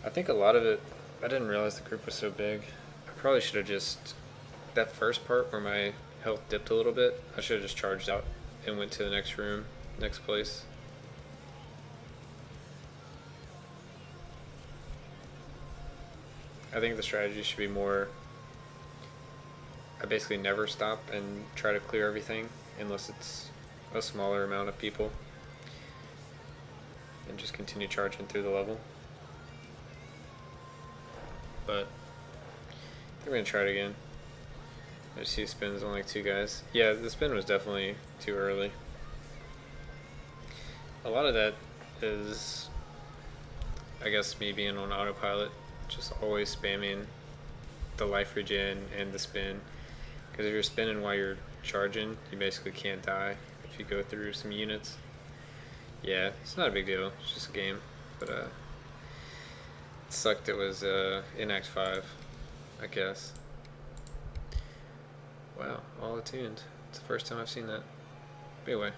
I think a lot of it, I didn't realize the group was so big. I probably should have just, that first part where my health dipped a little bit, I should have just charged out and went to the next room, next place. I think the strategy should be more, I basically never stop and try to clear everything unless it's a smaller amount of people, and just continue charging through the level. But we're gonna try it again. I see spins on like 2 guys. Yeah, the spin was definitely too early. A lot of that is, I guess, me being on autopilot, just always spamming the life regen and the spin. Because if you're spinning while you're charging, you basically can't die if you go through some units. Yeah, it's not a big deal. It's just a game. But it sucked it was in Act 5, I guess. Wow, all attuned. It's the first time I've seen that. But anyway,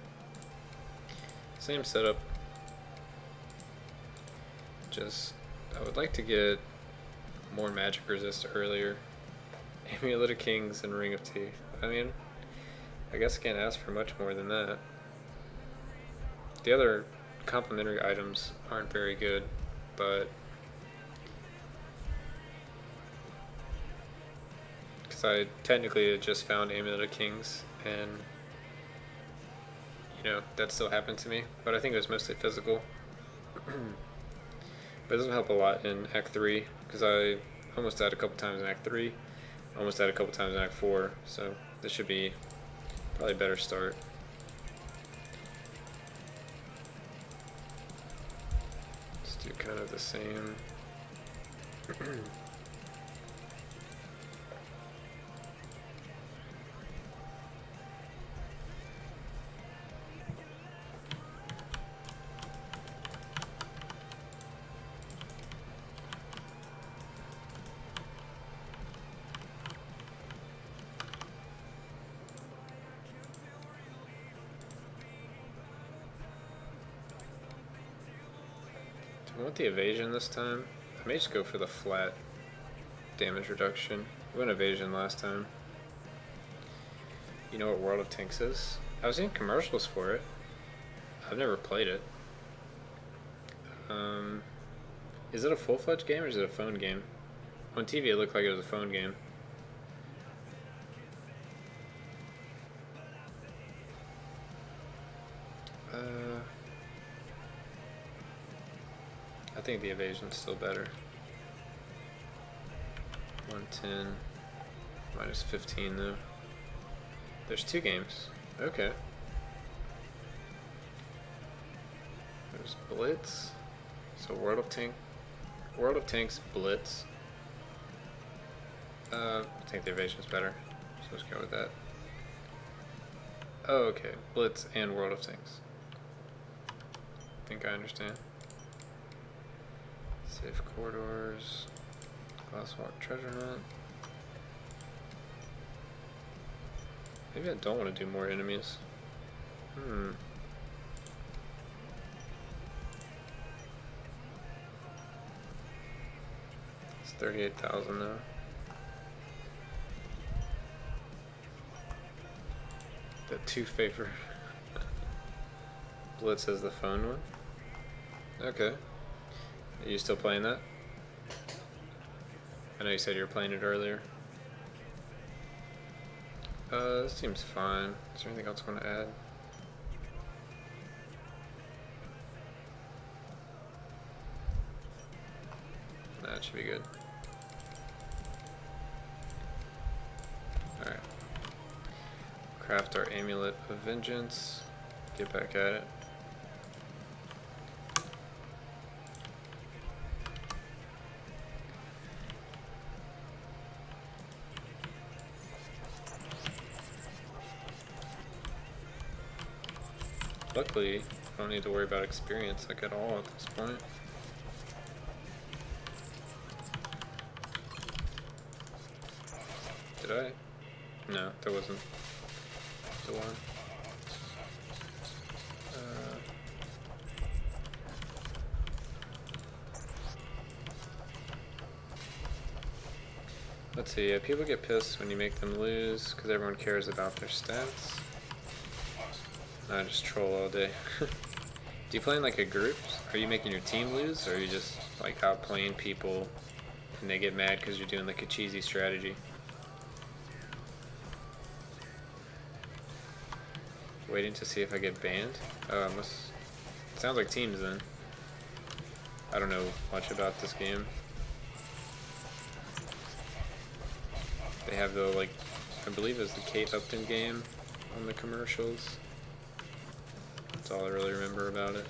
same setup. Just, I would like to get more magic resist earlier. Amulet of Kings and Ring of Teeth. I mean, I guess I can't ask for much more than that. The other complementary items aren't very good, but because I technically just found Amulet of Kings, and you know, that still happened to me, but I think it was mostly physical. But it doesn't help a lot in Act 3, because I almost died a couple times in Act 3, almost died a couple times in Act 4, so this should be probably a better start. Let's do kind of the same. I want the evasion this time. I may just go for the flat damage reduction. We went evasion last time. You know what World of Tanks is? I was in commercials for it. I've never played it. Is it a full-fledged game or is it a phone game? On TV it looked like it was a phone game. I think the evasion's still better. 110 minus 15 though. There's 2 games. Okay. There's Blitz. So World of Tanks Blitz. I think the evasion's better. So let's go with that. Oh, okay. Blitz and World of Tanks. I think I understand. Safe corridors, Glasswalk treasure hunt. Maybe I don't want to do more enemies. It's 38,000 now. The 2 favor. Blitz is the phone one. Okay. Are you still playing that? I know you said you were playing it earlier. This seems fine. Is there anything else I want to add? Nah, it should be good. Alright. Craft our Amulet of Vengeance. Get back at it. Luckily, I don't need to worry about experience like at all at this point. Did I? No, there wasn't the one. Let's see, people get pissed when you make them lose because everyone cares about their stats. I just troll all day. Do you play in like a group? Are you making your team lose, or are you just like outplaying people and they get mad because you're doing like a cheesy strategy? Waiting to see if I get banned? Oh, it must... Sounds like teams then. I don't know much about this game. They have the, like, I believe it was the Kate Upton game on the commercials. That's all I really remember about it.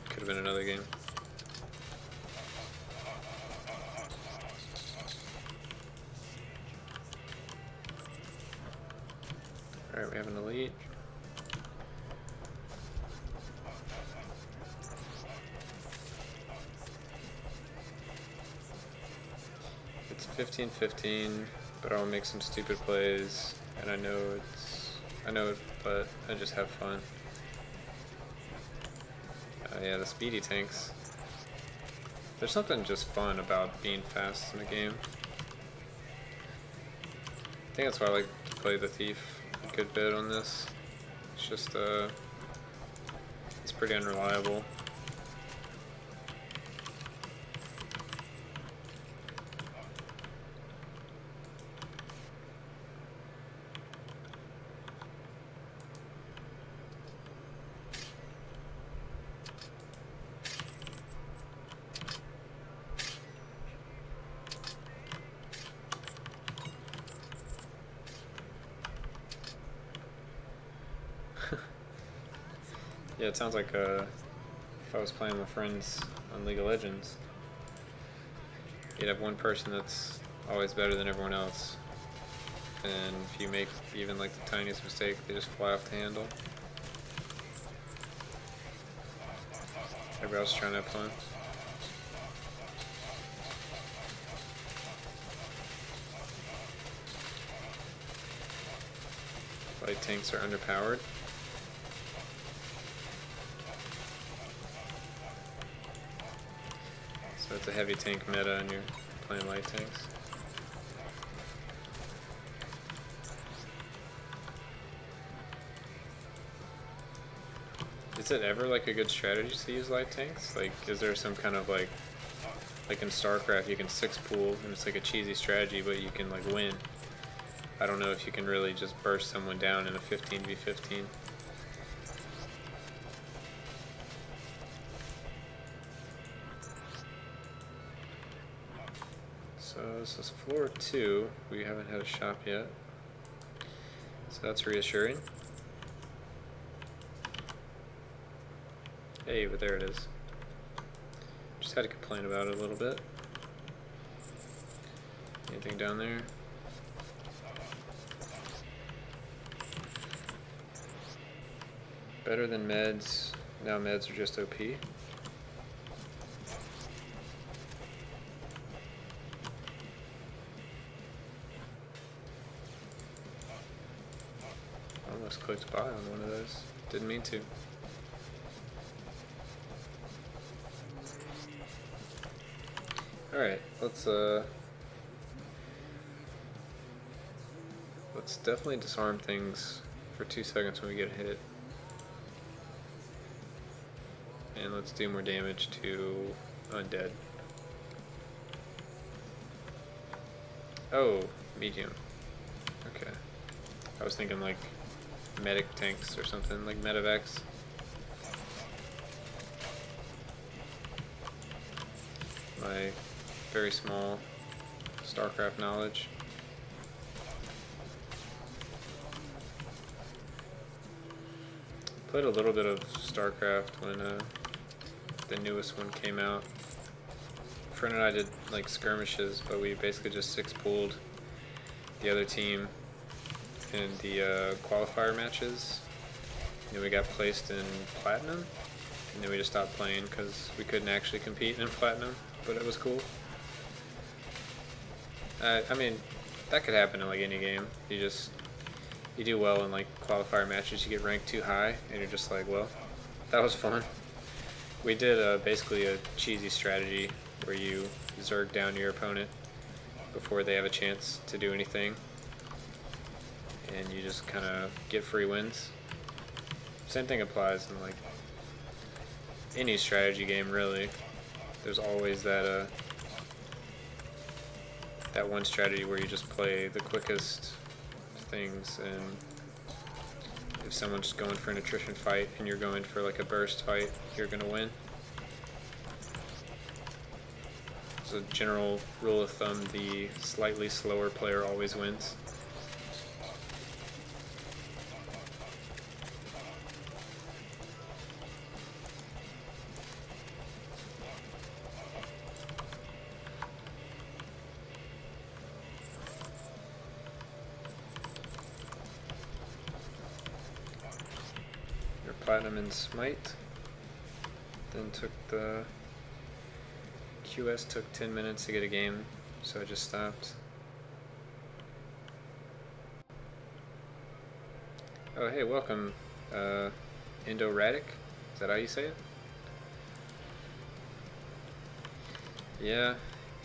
Could have been another game. Alright, we have an elite. It's 15-15, but I'll make some stupid plays, and I know it, but I just have fun. Yeah, the speedy tanks. There's something just fun about being fast in a game. I think that's why I like to play the thief a good bit on this. It's just, it's pretty unreliable. Yeah, it sounds like if I was playing with friends on League of Legends, you'd have one person that's always better than everyone else, and if you make even like the tiniest mistake, they just fly off the handle. Everybody else is trying to have fun. Light tanks are underpowered. So it's a heavy tank meta and you're playing light tanks. Is it ever like a good strategy to use light tanks? Like, is there some kind of like in StarCraft you can 6-pool and it's like a cheesy strategy but you can like win? I don't know if you can really just burst someone down in a 15v15. So this is floor 2. We haven't had a shop yet, so that's reassuring. Hey, but there it is. Just had to complain about it a little bit. Anything down there? Better than meds. Now meds are just OP. Almost clicked buy on one of those. Didn't mean to. Alright, let's definitely disarm things for 2 seconds when we get hit. And let's do more damage to undead. Oh, medium. Okay. I was thinking like medic tanks or something, like medevacs. My very small StarCraft knowledge. Played a little bit of StarCraft when the newest one came out. A friend and I did like skirmishes, but we basically just 6-pooled the other team in the qualifier matches. And then we got placed in Platinum, and then we just stopped playing because we couldn't actually compete in Platinum, but it was cool. I mean, that could happen in like any game. You do well in like qualifier matches, you get ranked too high, and you're just like, well, that was fun. We did basically a cheesy strategy where you zerg down your opponent before they have a chance to do anything, and you just kind of get free wins. Same thing applies in like any strategy game, really. There's always that that one strategy where you just play the quickest things, and if someone's going for an attrition fight and you're going for like a burst fight, you're gonna win. As a general rule of thumb, the slightly slower player always wins. Platinum in Smite, then took the QS took 10 minutes to get a game, so I just stopped. Oh hey, welcome, Indo-Radic, is that how you say it? Yeah,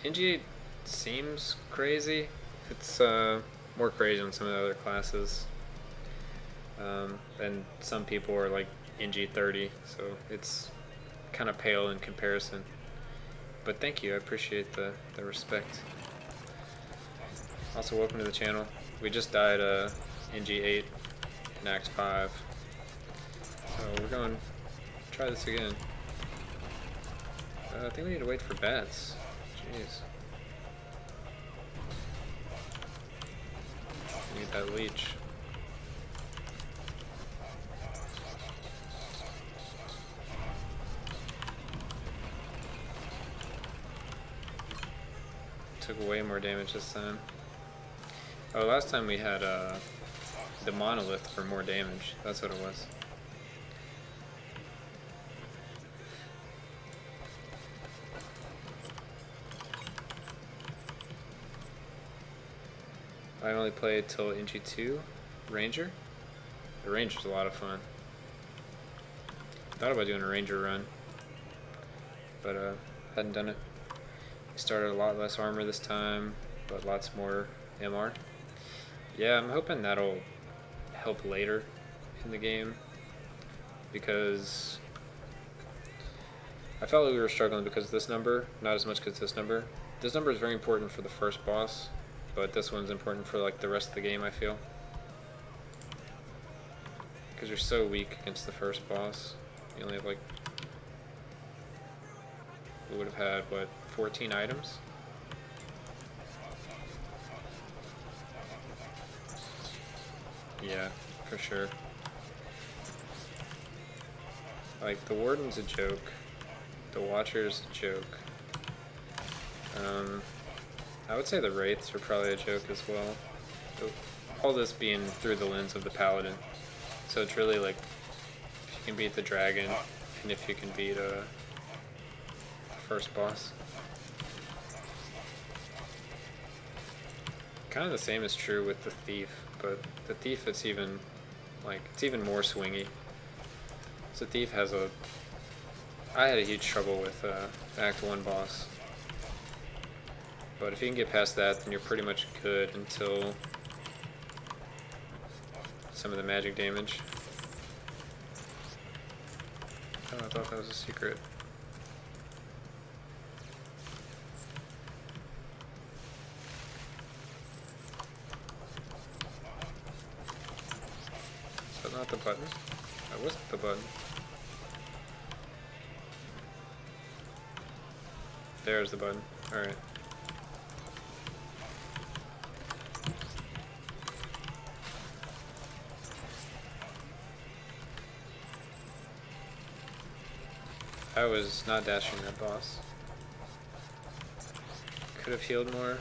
NG+8 seems crazy. It's more crazy than some of the other classes. And some people are like NG+30, so it's kind of pale in comparison. But thank you, I appreciate the respect. Also, welcome to the channel. We just died NG+8 in Act 5. So we're going to try this again. I think we need to wait for bats. Jeez. We need that leech. Took way more damage this time. Oh, last time we had the monolith for more damage. That's what it was. I only played till NG2 Ranger. The Ranger's a lot of fun. Thought about doing a Ranger run, but hadn't done it. Started a lot less armor this time, but lots more MR. Yeah, I'm hoping that'll help later in the game, because I felt like we were struggling because of this number, not as much because this number. This number is very important for the first boss, but this one's important for like the rest of the game, I feel. Because you're so weak against the first boss. You only have like, we would have had, what, 14 items? Yeah, for sure. Like, the Warden's a joke. The Watcher's a joke. I would say the Wraiths are probably a joke as well. All this being through the lens of the Paladin. So it's really like, if you can beat the dragon, and if you can beat the first boss. Kind of the same is true with the Thief, but the Thief, it's even more swingy. So Thief has I had a huge trouble with Act 1 boss. But if you can get past that, then you're pretty much good until some of the magic damage. Oh, I thought that was a secret. Is that not the button? That wasn't the button. There's the button. Alright. I was not dashing that boss. Could have healed more.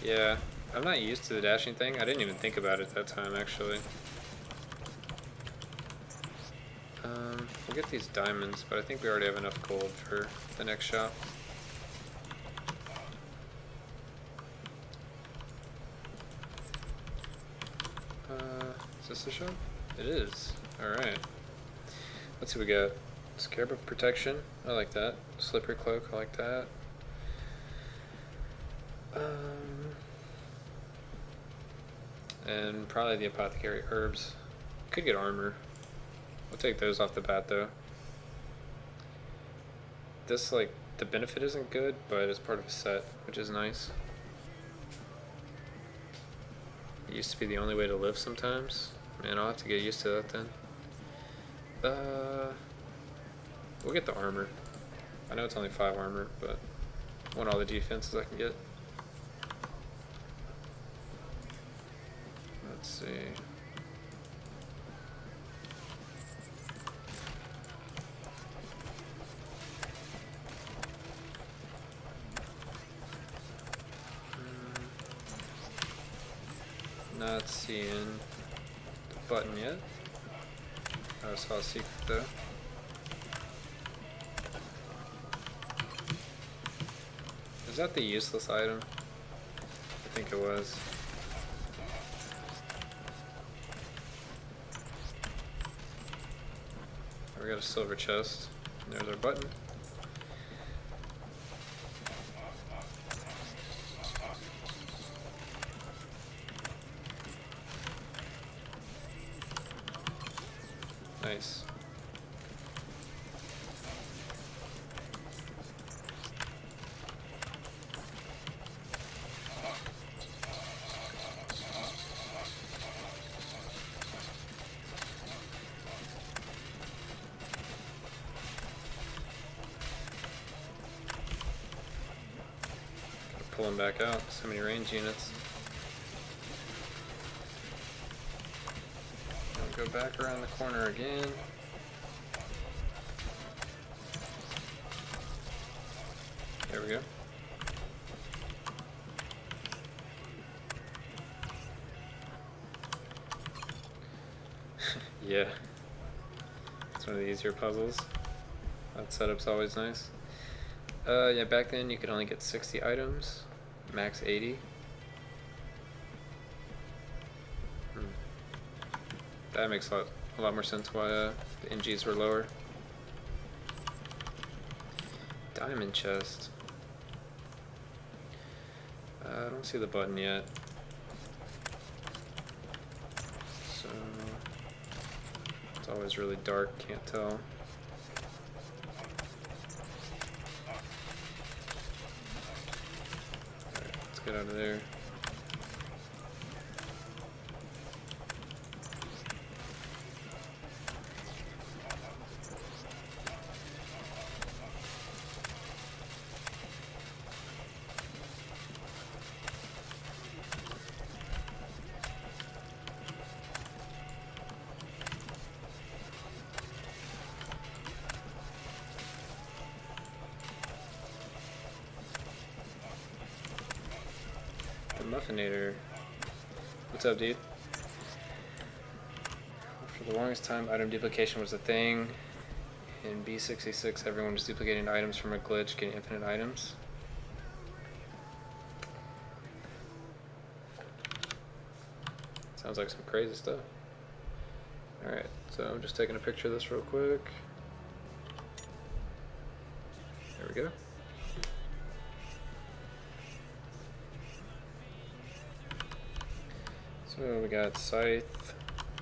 Yeah, I'm not used to the dashing thing. I didn't even think about it that time, actually. We'll get these diamonds, but I think we already have enough gold for the next shop. Is this the shop? It is. Alright. Let's see what we got. Scarab of Protection, I like that. Slippery Cloak, I like that. And probably the Apothecary Herbs. Could get armor. We'll take those off the bat though. This, like, the benefit isn't good, but it's part of a set, which is nice. It used to be the only way to live sometimes. Man, I'll have to get used to that then. We'll get the armor. I know it's only 5 armor, but I want all the defenses I can get. Let's see. Not seeing the button yet. I saw a secret though. Is that the useless item? I think it was. We got a silver chest. And there's our button. Nice. Pull him back out. So many range units. Go back around the corner again. There we go. Yeah. It's one of the easier puzzles. That setup's always nice. Yeah, back then you could only get 60 items, max 80. That makes a lot more sense why the NGs were lower. Diamond chest. I don't see the button yet. So it's always really dark, can't tell. Alright, let's get out of there. Muffinator. What's up, dude? For the longest time, item duplication was a thing. In B66, everyone was duplicating items from a glitch, getting infinite items. Sounds like some crazy stuff. Alright, so I'm just taking a picture of this real quick. There we go. So we got scythe,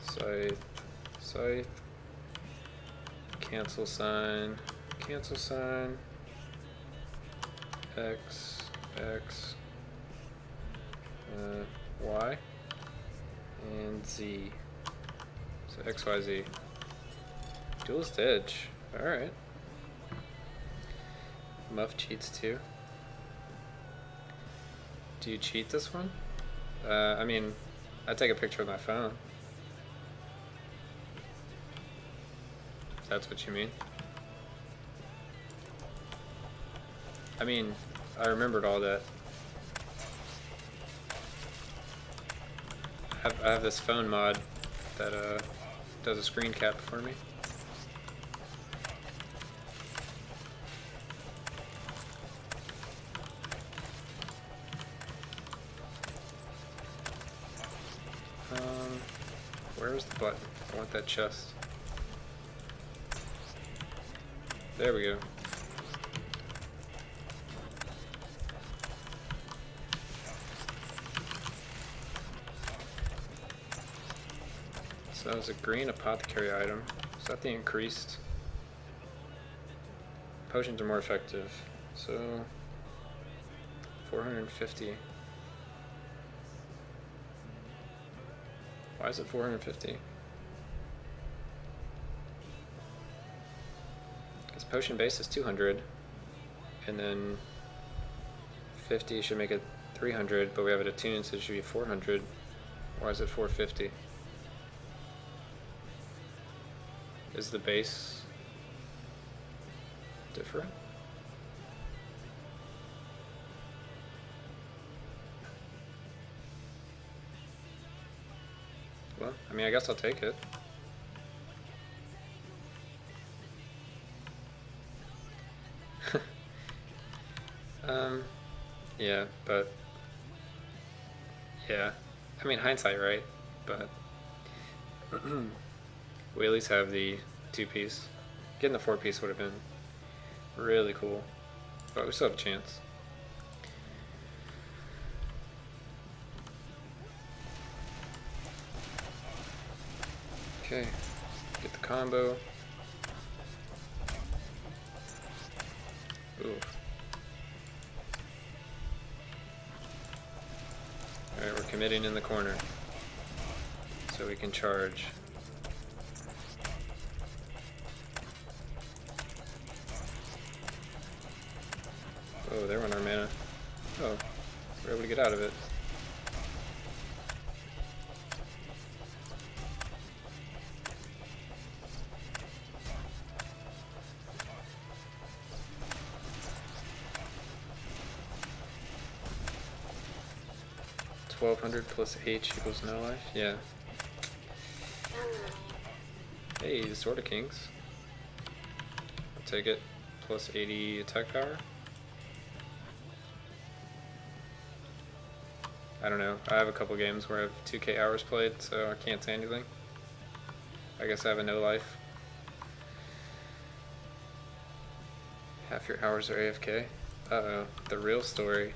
scythe, scythe, cancel sign, X, X, Y, and Z. So X, Y, Z. Duelist edge. Alright. Muff cheats too. Do you cheat this one? I mean, I take a picture with my phone. If that's what you mean. I mean, I remembered all that. I have this phone mod that does a screen cap for me. Where's the button? I want that chest. There we go. So that was a green apothecary item. Is that the increased? Potions are more effective. So 450. Why is it 450? Because potion base is 200, and then 50 should make it 300, but we have it attuned, so it should be 400. Why is it 450? Is the base different? Well, I mean, I guess I'll take it. Yeah, but yeah, I mean, hindsight, right? But we at least have the 2-piece. Getting the 4-piece would have been really cool, but we still have a chance. Okay, get the combo. Ooh. Alright, we're committing in the corner, so we can charge. Oh, there went our mana. Oh, we're able to get out of it. $1200 plus H equals no life? Yeah. Hey, the Sword of Kings. I'll take it. Plus 80 attack power. I don't know. I have a couple games where I have 2k hours played, so I can't say anything. I guess I have a no life. Half your hours are AFK. Uh-oh. The real story.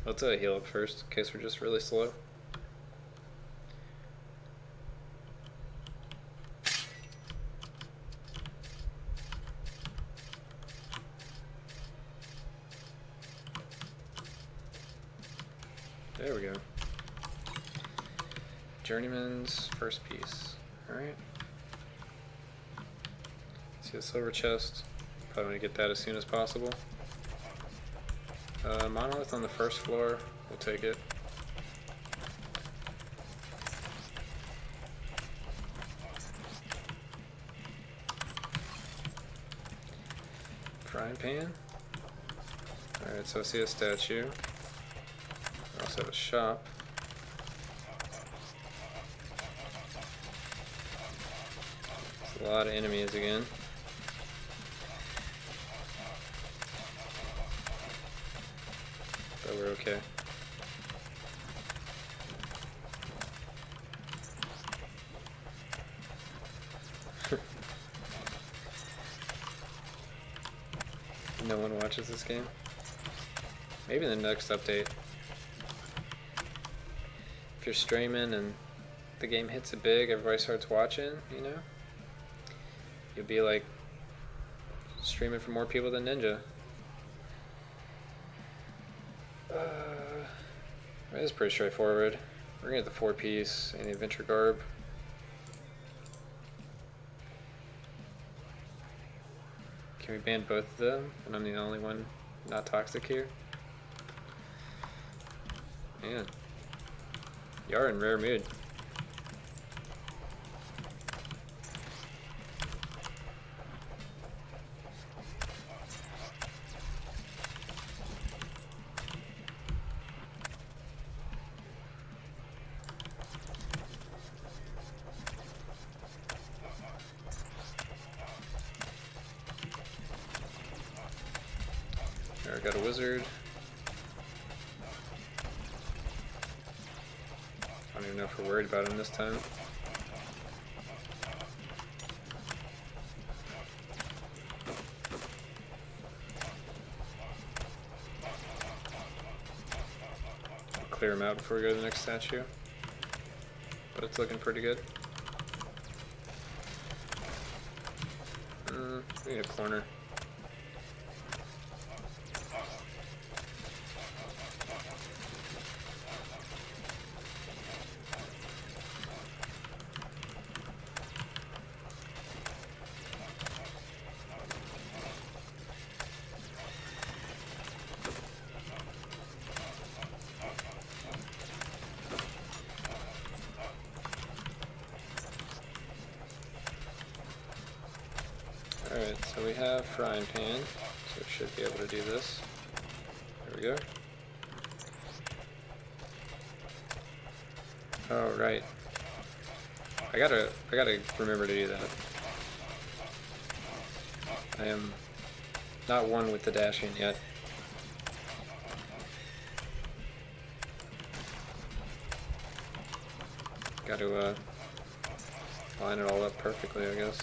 Let's heal up first, in case we're just really slow. There we go. Journeyman's first piece. Alright. See the silver chest. Probably want to get that as soon as possible. Monolith on the first floor, we'll take it. Frying pan. Alright, so I see a statue. I also have a shop. There's a lot of enemies again. But we're okay. No one watches this game. Maybe in the next update. If you're streaming and the game hits it big, everybody starts watching, you know? You'll be like streaming for more people than Ninja. It's pretty straightforward. We're gonna get the 4-piece and the adventure garb. Can we ban both of them? And I'm the only one not toxic here? Man. You are in rare mood. There, I got a wizard. I don't even know if we're worried about him this time. clear them out before we go to the next statue. But it's looking pretty good. We need a corner. Alright, so we have frying pan, so we should be able to do this. There we go. Oh, right. I gotta remember to do that. I am not one with the dashing yet. Gotta line it all up perfectly, I guess.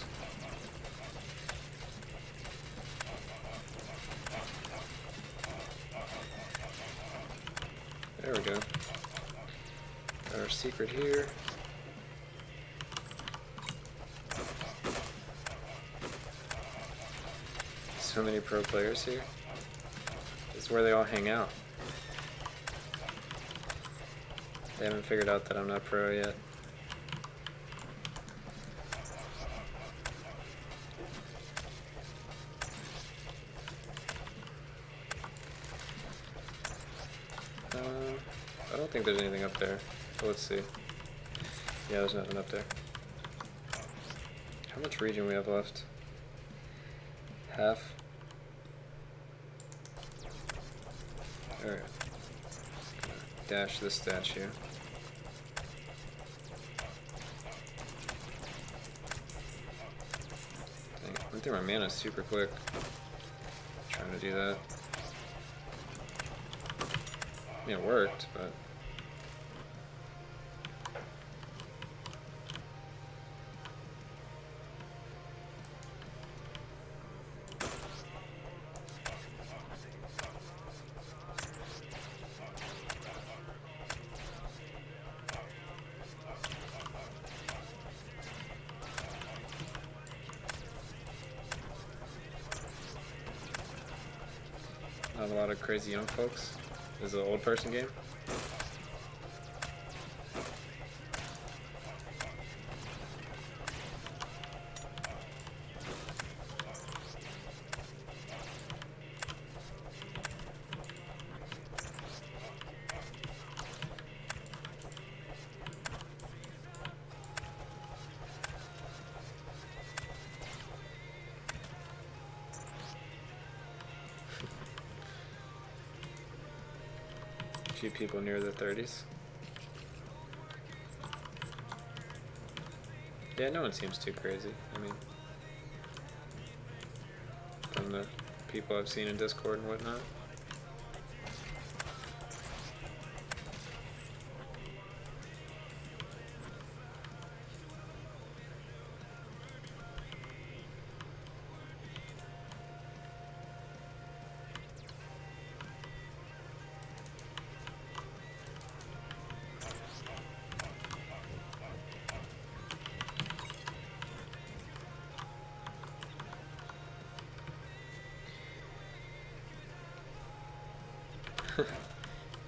There we go. Got our secret here. So many pro players here. This is where they all hang out. They haven't figured out that I'm not pro yet. I don't think there's anything up there. So let's see. Yeah, there's nothing up there. How much region we have left? Half. Alright. Dash this statue. Dang, I went through my mana super quick. Trying to do that. I mean, it worked, but... not a lot of crazy young folks. This is an old person game. Few people near the 30s. Yeah, no one seems too crazy. I mean, from the people I've seen in Discord and whatnot.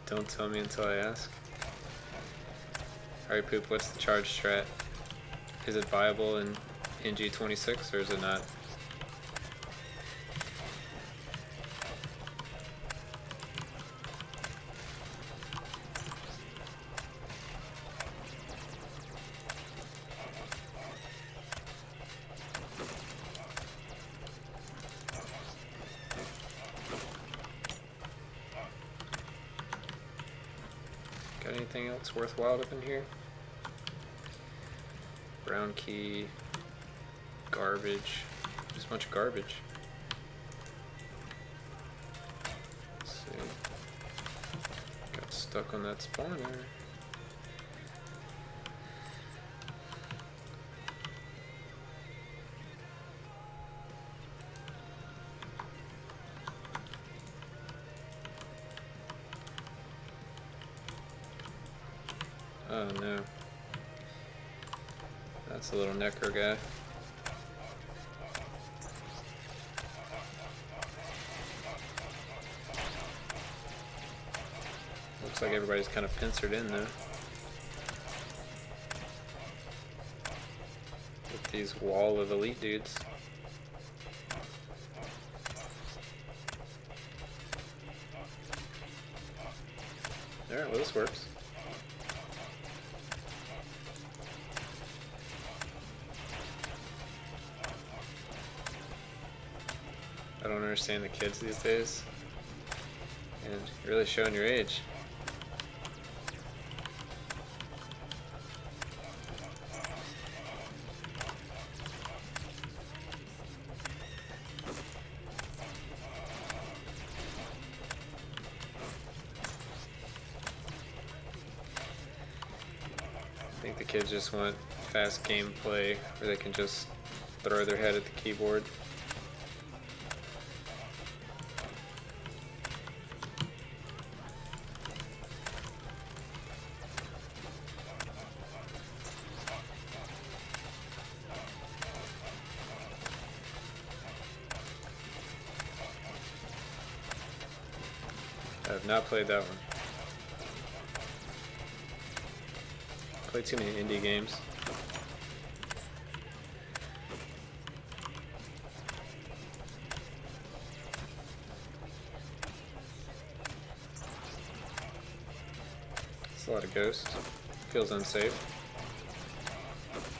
Don't tell me until I ask. Alright, Poop, what's the charge strat? Is it viable in NG+8 or is it not? Got anything else worthwhile up in here? Brown key, garbage, just a bunch of garbage. Let's see. Got stuck on that spawner. Oh no. That's a little necro guy. Looks like everybody's kind of pincered in though. With these wall of elite dudes. Alright, well this works. I don't understand the kids these days. And you're really showing your age. I think the kids just want fast gameplay where they can just throw their head at the keyboard. I have not played that one. Played too many indie games. It's a lot of ghosts. Feels unsafe.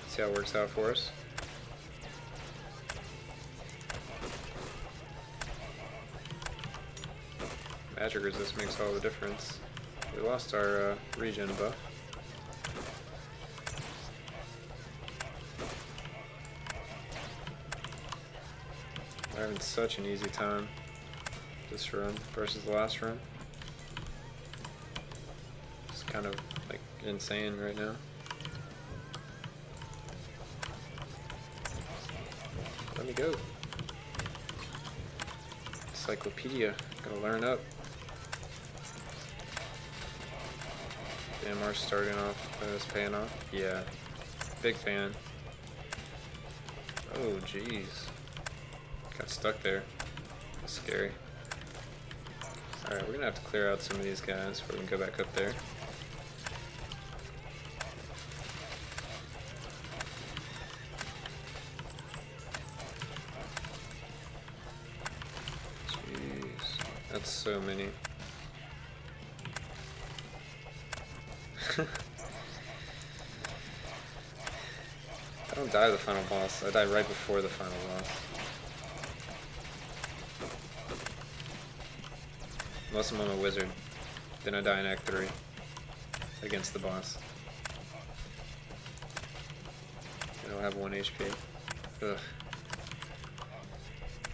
See how it works out for us. Magic resist makes all the difference. We lost our regen buff. We're having such an easy time this run versus the last run. It's kind of like insane right now. Let me go. Encyclopedia, gotta learn up. Damn, ours starting off, it's paying off. Yeah, big fan. Oh jeez, got stuck there. That's scary. Alright, we're gonna have to clear out some of these guys before we can go back up there. Jeez, that's so many. I don't die the final boss, I die right before the final boss. Unless I'm on a wizard, then I die in Act 3 against the boss. I don't have 1 HP. Ugh.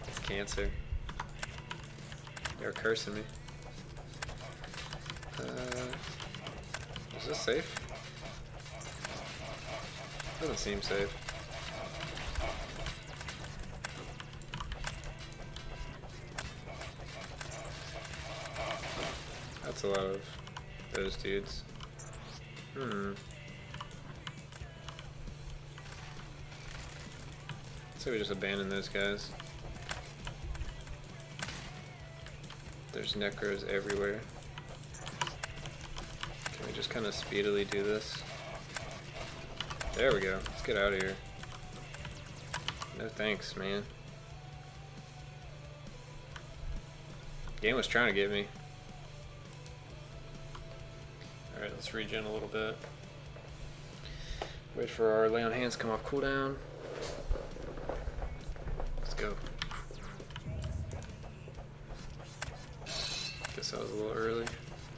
It's cancer. They're cursing me. Is this safe? Doesn't seem safe. That's a lot of those dudes. So we just abandon those guys. There's necros everywhere. Can we just kind of speedily do this? There we go. Let's get out of here. No thanks, man. Game was trying to get me. Alright, let's regen a little bit. Wait for our lay on hands to come off cooldown. Let's go. Guess I was a little early.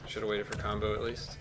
Should have waited for combo at least.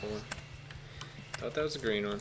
purple one. Thought that was a green one.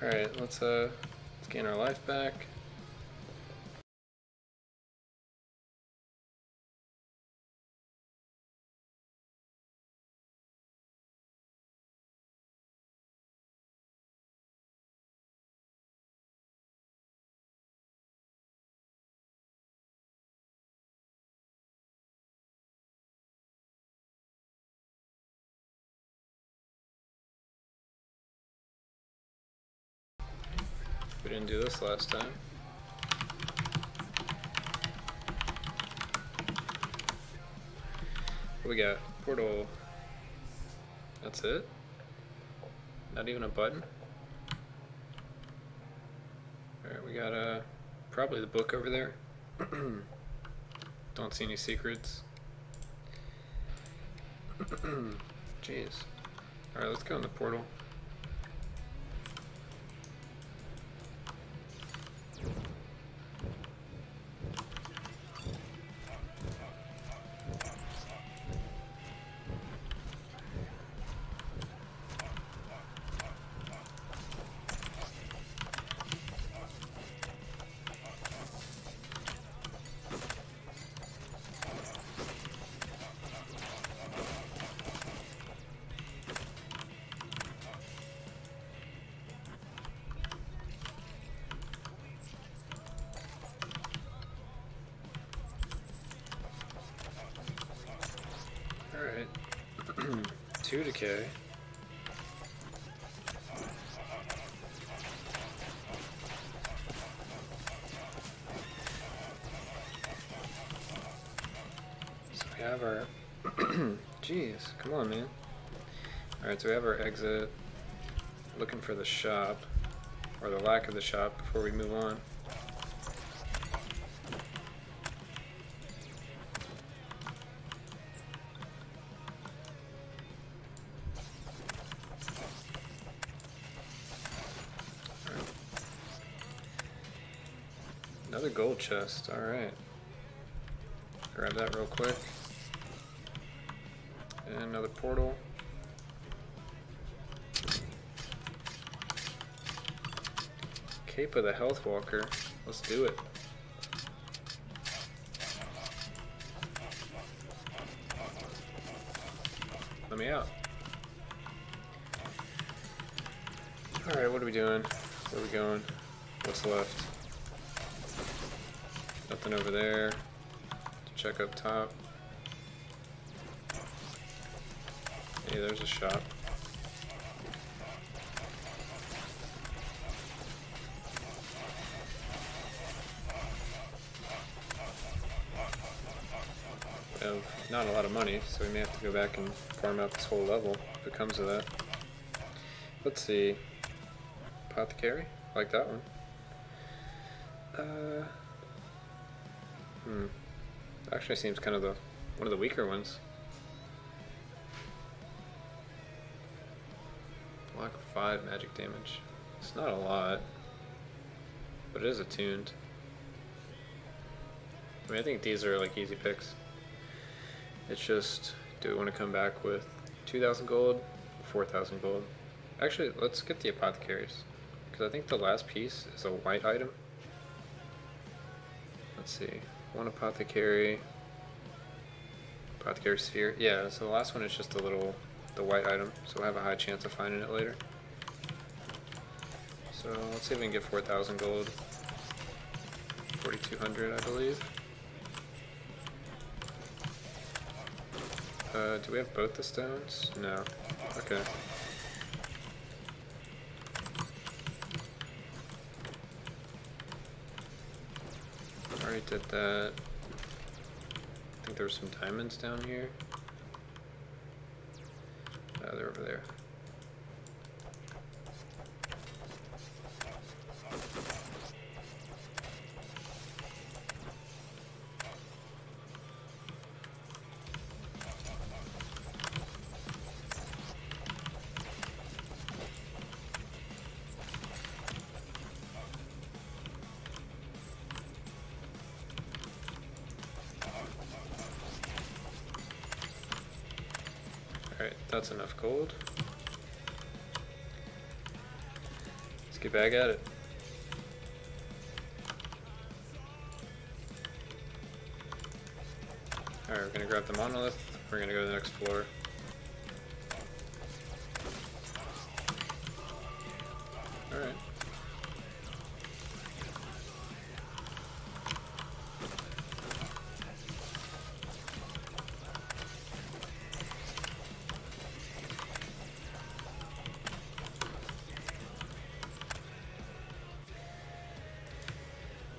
Alright, let's gain our life back. We didn't do this last time. What we got? Portal. That's it? Not even a button? Alright, we got probably the book over there. Don't see any secrets. Jeez. Alright, let's go in the portal. Alright. 2 decay. So we have our... Jeez, come on, man. Alright, so we have our exit. Looking for the shop, or the lack of the shop, before we move on. Another gold chest, alright. Grab that real quick. And another portal. Cape of the Health Walker. Let's do it. Let me out. Alright, what are we doing? Where are we going? What's left? Nothing over there. Check up top. Hey, there's a shop. We have not a lot of money, so we may have to go back and farm out this whole level if it comes to that. Let's see. Apothecary? I like that one. Actually seems kind of one of the weaker ones. Block 5 magic damage. It's not a lot, but it is attuned. I mean, I think these are like easy picks. It's just, do we want to come back with 2,000 gold or 4,000 gold? Actually, let's get the apothecaries, because I think the last piece is a white item. Let's see, one apothecary sphere. Yeah, so the last one is just the white item, so we'll have a high chance of finding it later. So let's see if we can get 4,000 gold. 4,200, I believe. Do we have both the stones? No. Okay. Already did that. I think there were some diamonds down here. They're over there. Alright, that's enough gold. Let's get back at it. Alright, we're gonna grab the monolith. We're gonna go to the next floor. Alright.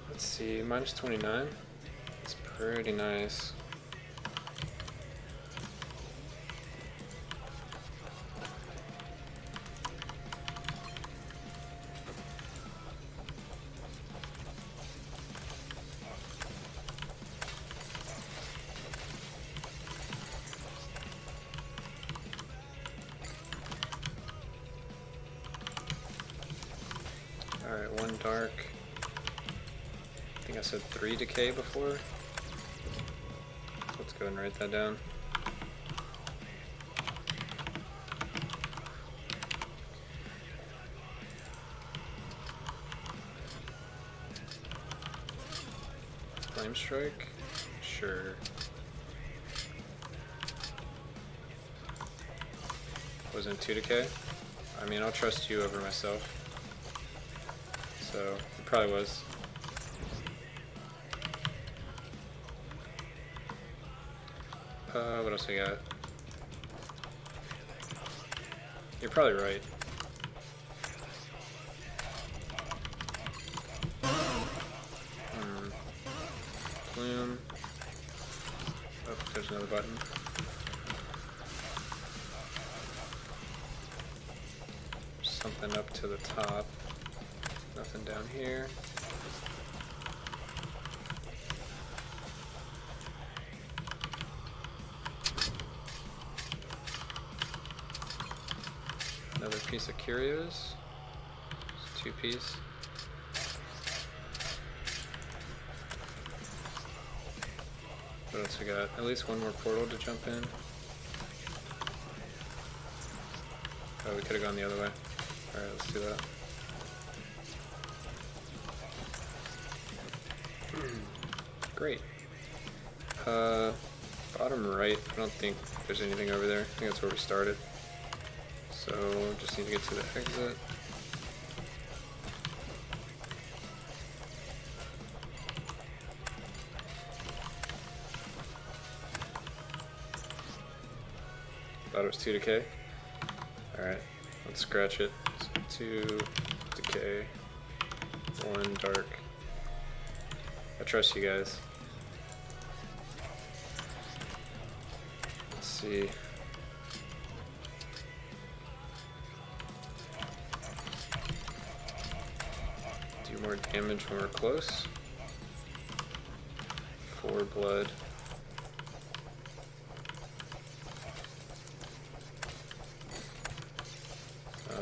Let's see, minus 29. It's pretty nice. Alright, one dark. I think I said 3 decay before. Let's go and write that down. Flame strike? Sure. Wasn't 2 decay? I mean, I'll trust you over myself. So, it probably was. What else we got? You're probably right. Plume. Oh, there's another button. Something up to the top. Nothing down here. Another piece of curios. It's 2 piece. What else we got? At least one more portal to jump in. Oh, we could have gone the other way. Alright, let's do that. Great. Bottom right, I don't think there's anything over there. I think that's where we started. So, just need to get to the exit. Thought it was 2 decay. Alright, let's scratch it. So 2 decay, 1 dark. I trust you guys. Let's see. Do more damage when we're close. 4 blood.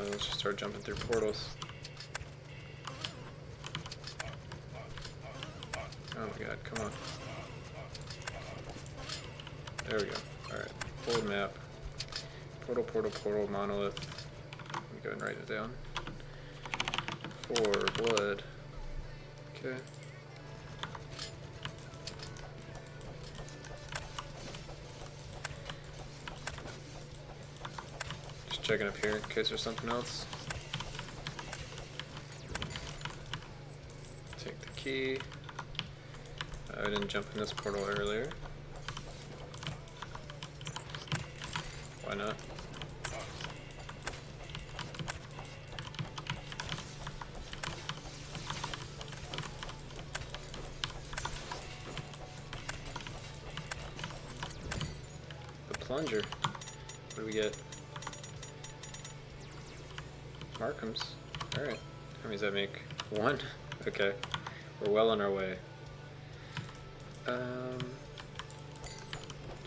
Let's just start jumping through portals. Oh my god, come on. There we go. Alright, old map. Portal, portal, portal, monolith. Let me go and write it down. 4 blood. Okay. Just checking up here in case there's something else. Take the key. I didn't jump in this portal earlier. Why not? The plunger. What do we get? Markhams. Alright. How many does that make? 1? Okay. We're well on our way.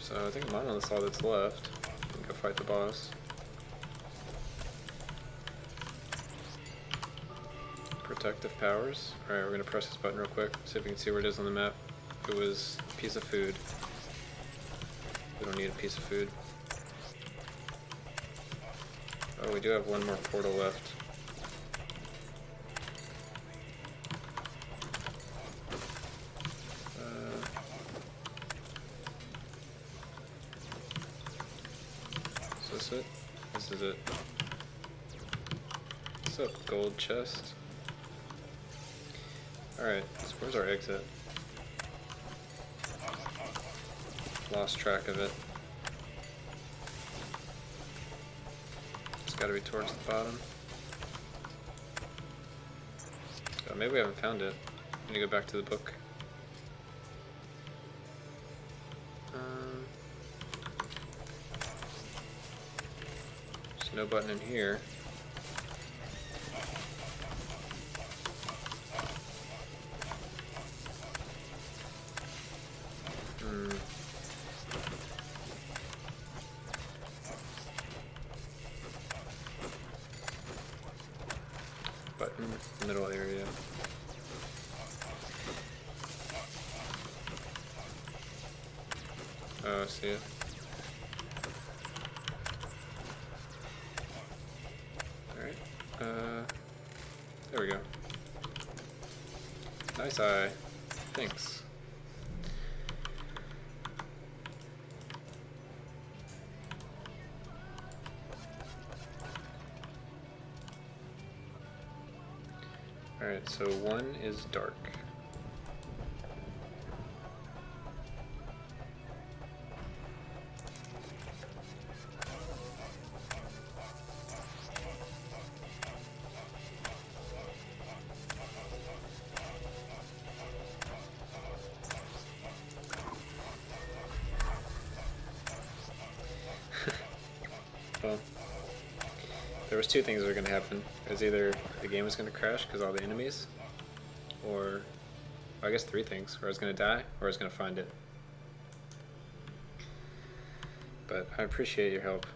So I think monolith's all that's left. We can go fight the boss. Protective powers. Alright, we're gonna press this button real quick, see if we can see where it is on the map. It was a piece of food. We don't need a piece of food. Oh, we do have 1 more portal left. Is this it? This is it. What's up, gold chest? Alright, so where's our exit? Lost track of it. It's gotta be towards the bottom. Oh, maybe we haven't found it. I need to go back to the book. There's no button in here. Button, middle area. Oh, I see it. Alright. There we go. Nice eye. Thanks. Alright, so 1 is dark. Well, there was 2 things that were going to happen. It was either the game was going to crash because all the enemies, or well, I guess 3 things. Or I was going to die, or I was going to find it. But I appreciate your help.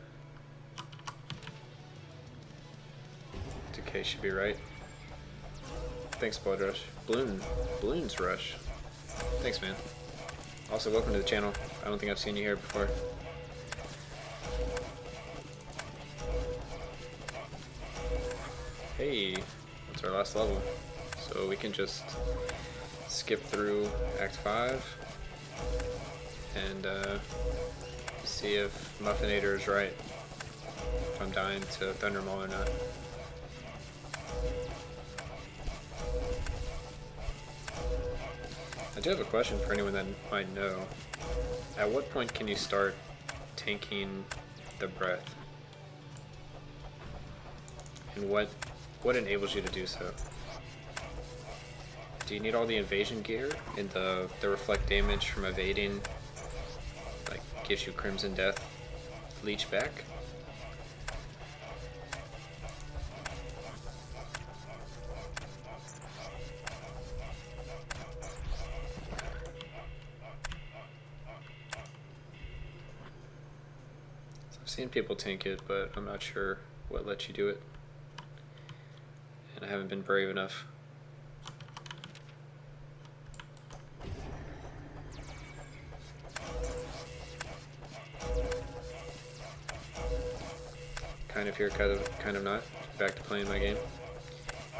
Decay should be right. Thanks, Blood Rush. Balloons Rush. Thanks, man. Also, welcome to the channel. I don't think I've seen you here before. Hey, that's our last level. So we can just skip through Act 5 and see if Muffinator is right, if I'm dying to Thundermaul or not. I do have a question for anyone that might know. At what point can you start tanking the breath? And what enables you to do so? Do you need all the invasion gear and the reflect damage from evading, like, gives you Crimson Death leech back? I've seen people tank it, but I'm not sure what lets you do it. And I haven't been brave enough. Kind of here, kind of not. Back to playing my game.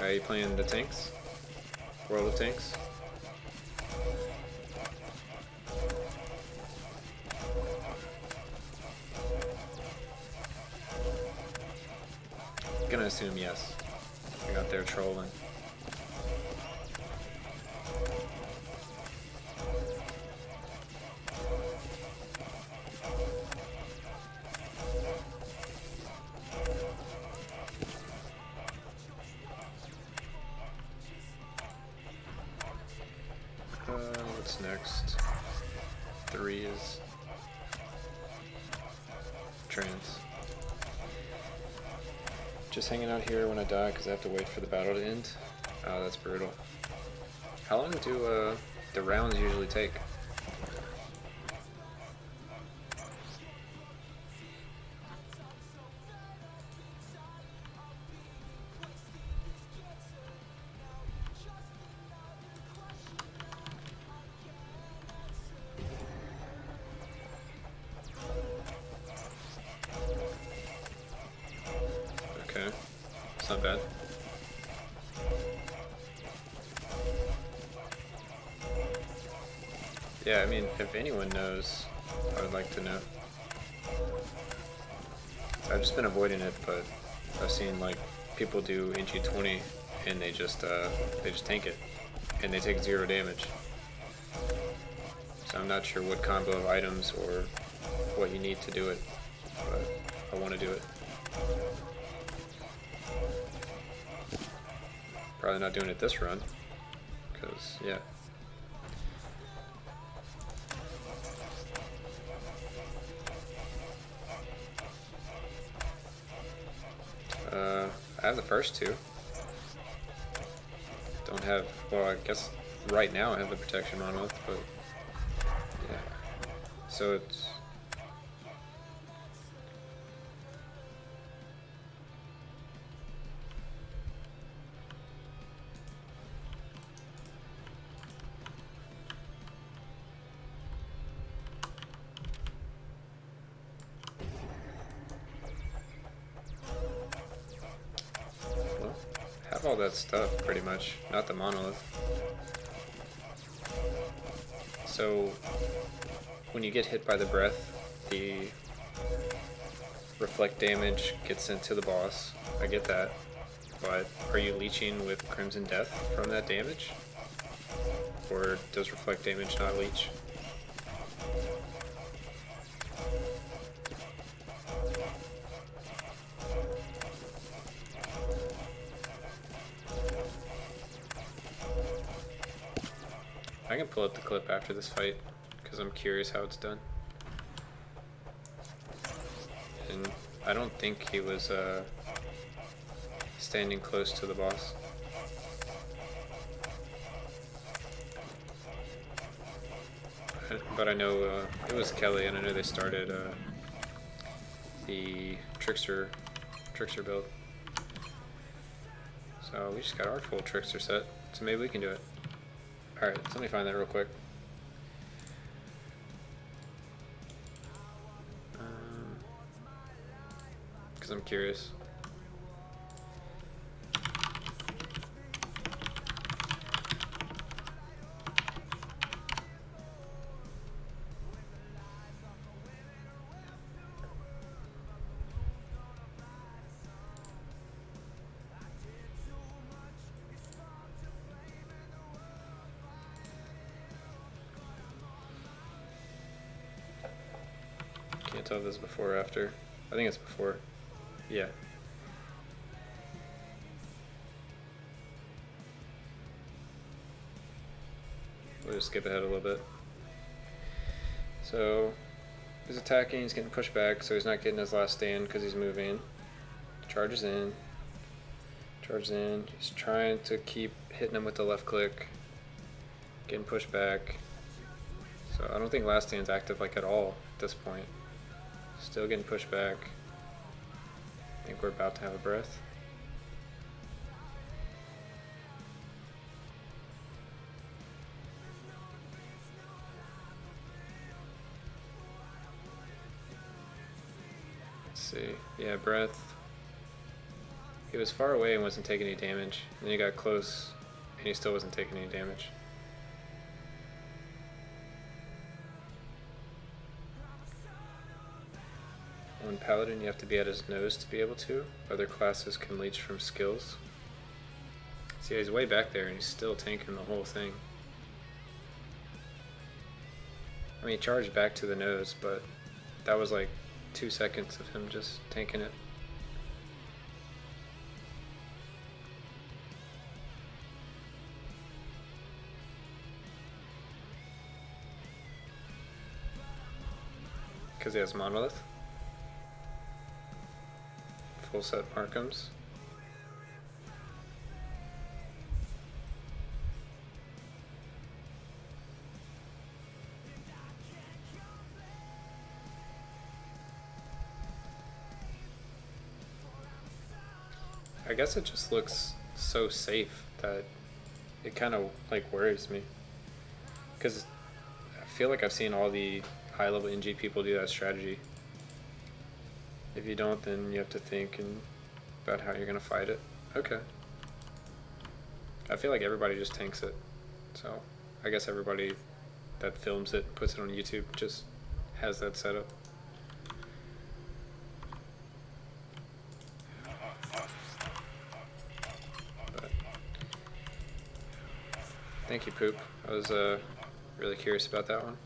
Are you playing the tanks? World of Tanks? Gonna assume yes. I got there trolling. What's next? 3 is trans. Just hanging out here when I die because I have to wait for the battle to end. Oh, that's brutal. How long do the rounds usually take? Okay, it's not bad. Yeah, I mean, if anyone knows, I would like to know. I've just been avoiding it, but I've seen like people do NG+8 and they just tank it, and they take 0 damage. So I'm not sure what combo of items or what you need to do it, but I want to do it. Probably not doing it this run, because, yeah. I have the first 2. Don't have, well, I guess right now I have the protection monolith, but yeah. So it's have all that stuff pretty much, not the monolith. So when you get hit by the breath, the reflect damage gets sent to the boss. I get that. But are you leeching with Crimson Death from that damage? Or does reflect damage not leech? I can pull up the clip after this fight, because I'm curious how it's done. And I don't think he was standing close to the boss. But I know it was Kelly, and I know they started the Trickster build. So we just got our full Trickster set, so maybe we can do it. Alright, so let me find that real quick. Because I'm curious. tell if this is before or after. I think it's before. Yeah. We'll just skip ahead a little bit. So he's attacking, he's getting pushed back, so he's not getting his last stand because he's moving. Charges in. Charges in. He's trying to keep hitting him with the left click. Getting pushed back. So I don't think last stand's active like at all at this point. Still getting pushed back. I think we're about to have a breath. Let's see. Yeah, breath. He was far away and wasn't taking any damage. And then he got close and he still wasn't taking any damage. On Paladin, you have to be at his nose to be able to. Other classes can leech from skills. See, he's way back there and he's still tanking the whole thing. I mean, he charged back to the nose, but that was like 2 seconds of him just tanking it. Because he has Monolith. Full set Markhams. I guess it just looks so safe that it kind of like worries me, because I feel like I've seen all the high level NG people do that strategy. If you don't, then you have to think about how you're gonna fight it. Okay. I feel like everybody just tanks it, so I guess everybody that films it, puts it on YouTube, just has that setup. But thank you, Poop. I was really curious about that one.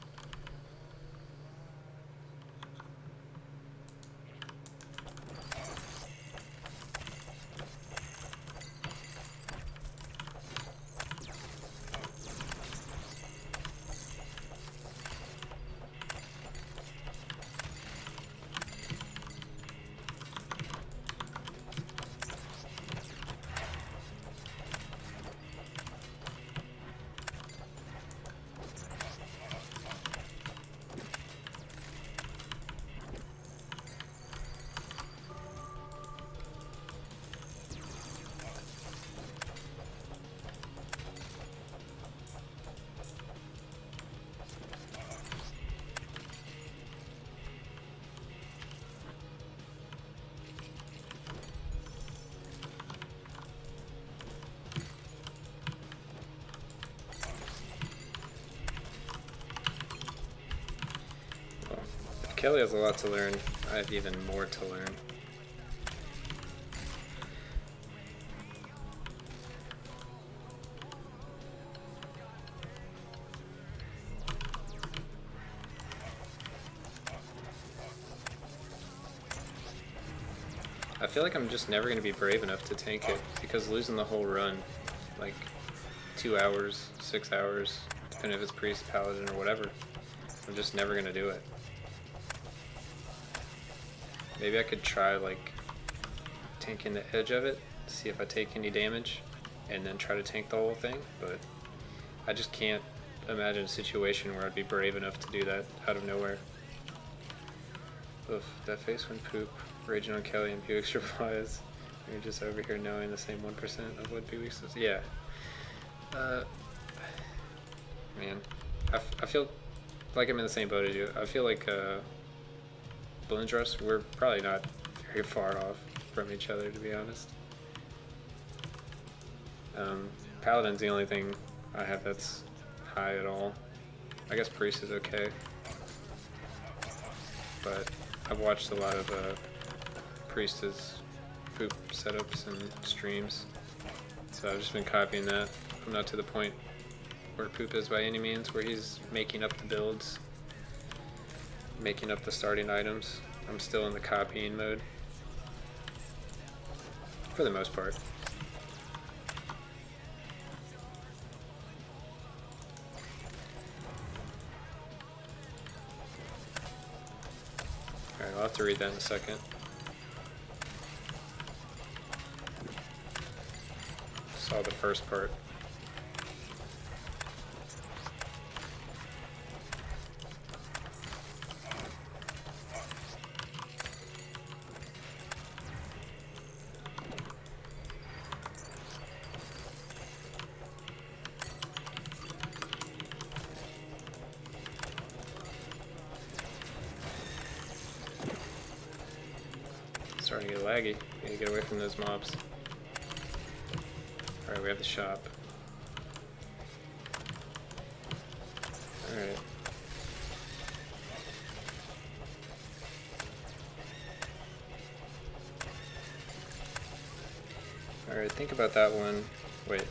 Kelly has a lot to learn. I have even more to learn. I feel like I'm just never going to be brave enough to tank it, because losing the whole run, like 2 hours, 6 hours, depending if it's Priest, Paladin, or whatever, I'm just never going to do it. Maybe I could try like tanking the edge of it, see if I take any damage, and then try to tank the whole thing, but I just can't imagine a situation where I'd be brave enough to do that out of nowhere. Oof, that face when Poop, raging on Kelly and Buick's replies, you're just over here knowing the same 1% of what Buick says. Yeah. Man, I feel like I'm in the same boat as you. I feel like Blindrust, we're probably not very far off from each other, to be honest. Paladin's the only thing I have that's high at all. I guess Priest is okay, but I've watched a lot of Priest's Poop setups and streams, so I've just been copying that. I'm not to the point where Poop is by any means, where he's making up the builds. making up the starting items. I'm still in the copying mode for the most part. Alright, I'll have to read that in a second. Saw the first part. Starting to get laggy. Need to get away from those mobs. Alright, we have the shop. Alright. Alright, think about that one. Wait.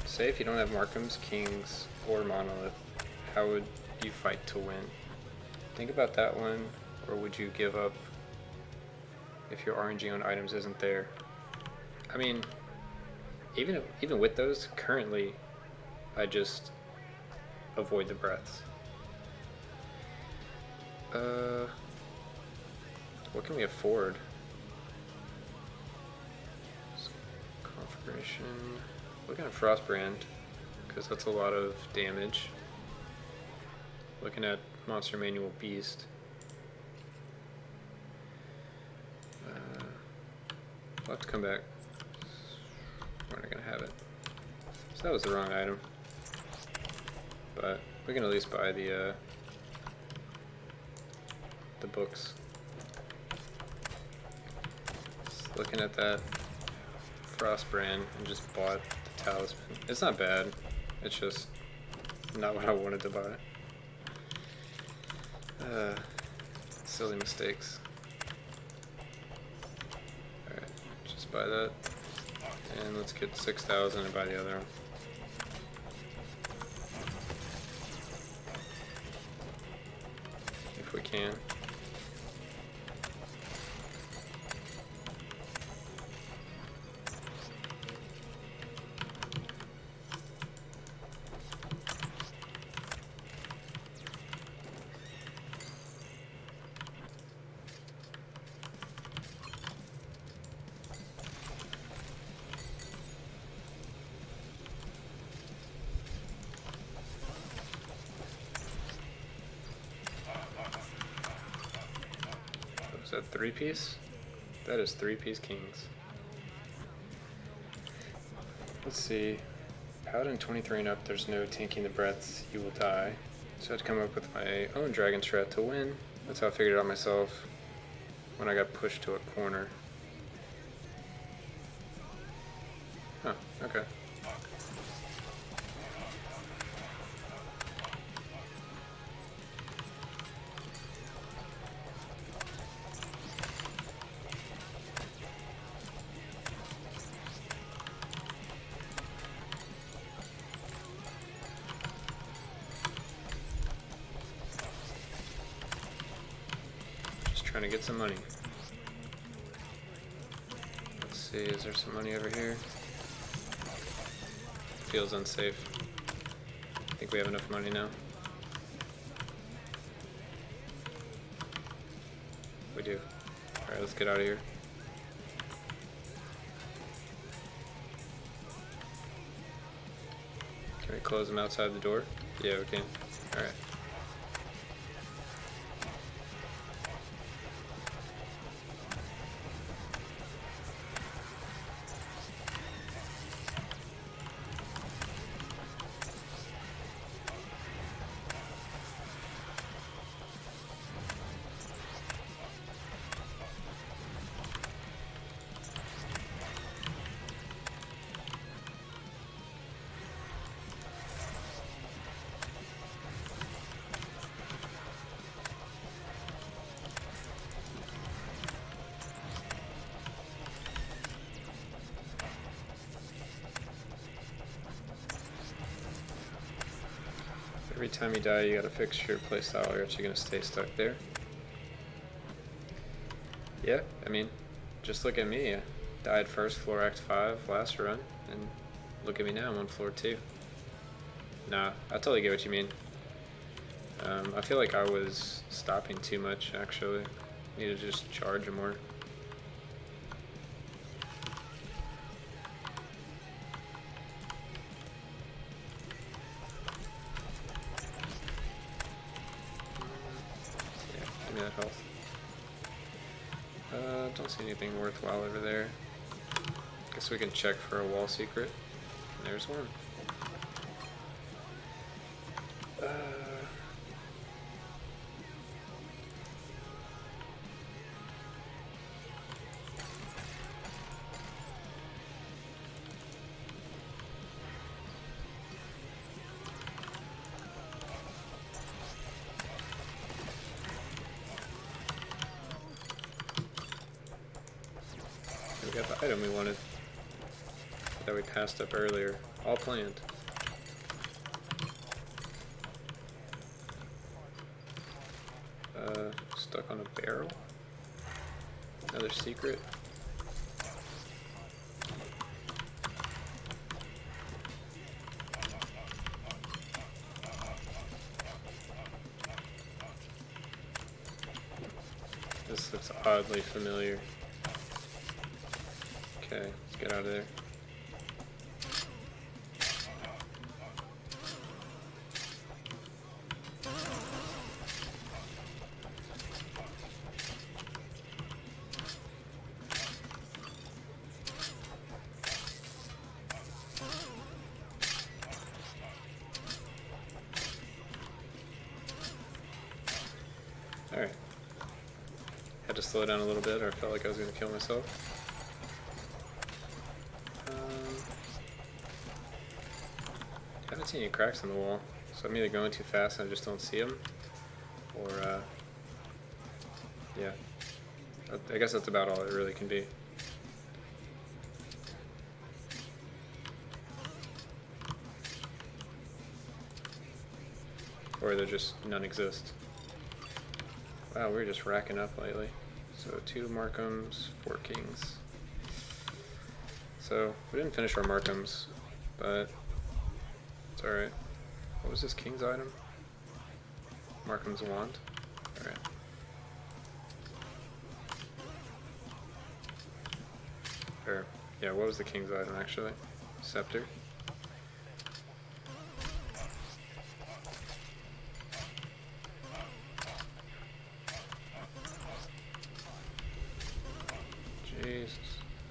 Say if you don't have Markham's, Kings, or Monolith, how would you fight to win? Think about that one, or would you give up if your RNG on items isn't there? I mean, even with those, currently, I just avoid the breaths. What can we afford? Configuration. Looking at Frostbrand, because that's a lot of damage. Looking at Monster Manual Beast. I'll have to come back. We're not gonna have it. So that was the wrong item. But we can at least buy the books. Just looking at that Frostbrand and just bought the talisman. It's not bad. It's just not what I wanted to buy. Silly mistakes. Buy that, and let's get 6,000 and buy the other one. If we can. Is that 3-piece? That is 3-piece Kings. Let's see. Paladin 23 and up, there's no tanking the breaths, you will die. So I had to come up with my own dragon strat to win. That's how I figured it out myself when I got pushed to a corner. Huh, okay. Trying to get some money. Let's see, is there some money over here? Feels unsafe. I think we have enough money now. We do. Alright, let's get out of here. Can we close them outside the door? Yeah, we can. Alright. every time you die, you gotta fix your playstyle or else you're gonna stay stuck there. Yeah, I mean, just look at me. I died first floor Act 5 last run, and look at me now, I'm on floor 2. Nah, I totally get what you mean. I feel like I was stopping too much, actually. Need to just charge more. Yeah, give me that health. Don't see anything worthwhile over there. Guess we can check for a wall secret. And there's one. We got the item we wanted that we passed up earlier. All planned. Stuck on a barrel. Another secret. This looks oddly familiar. Okay, let's get out of there. Alright. Had to slow down a little bit or I felt like I was going to kill myself. Haven't seen any cracks in the wall, so I'm either going too fast and I just don't see them, or yeah, I guess that's about all it really can be. Or they're just non-exist. Wow, we're just racking up lately. So 2 Markhams, 4 Kings. So we didn't finish our Markhams, but it's alright. What was this King's item? Markham's wand? Alright. Or, yeah, what was the King's item actually? Scepter? Jesus.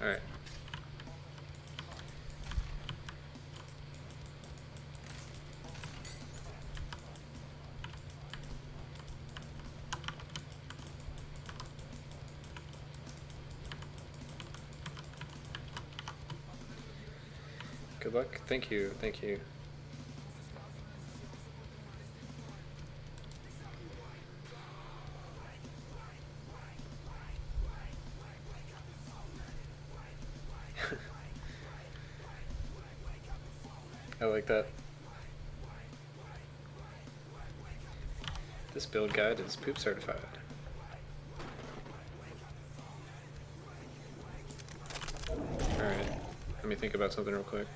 Alright. Good luck. Thank you. Thank you. I like that. This build guide is poop certified. Alright, let me think about something real quick.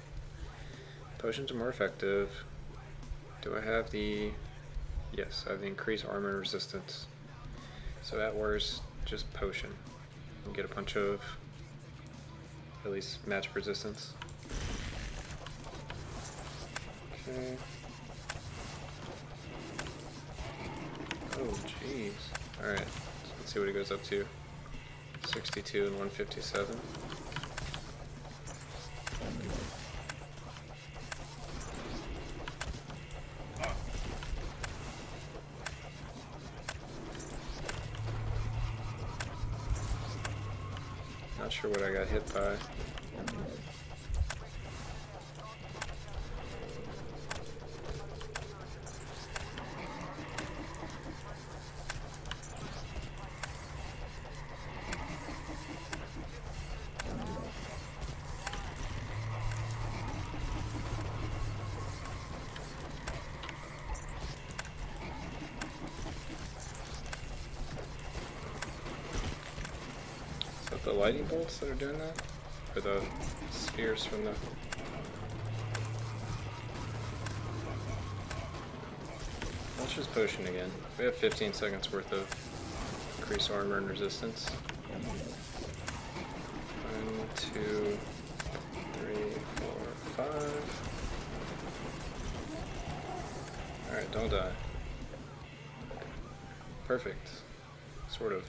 Potions are more effective. Do I have the... Yes, I have the increased armor and resistance. So at worst, just potion. We'll get a bunch of at least magic resistance. Okay. Oh, jeez. Alright, so let's see what he goes up to. 62 and 157. Not sure what I got hit by. the lightning bolts that are doing that? Or the spheres from the... Let's just potion again. We have 15 seconds worth of increased armor and resistance. 1, 2, 3, 4, 5. Alright, don't die. Perfect. Sort of.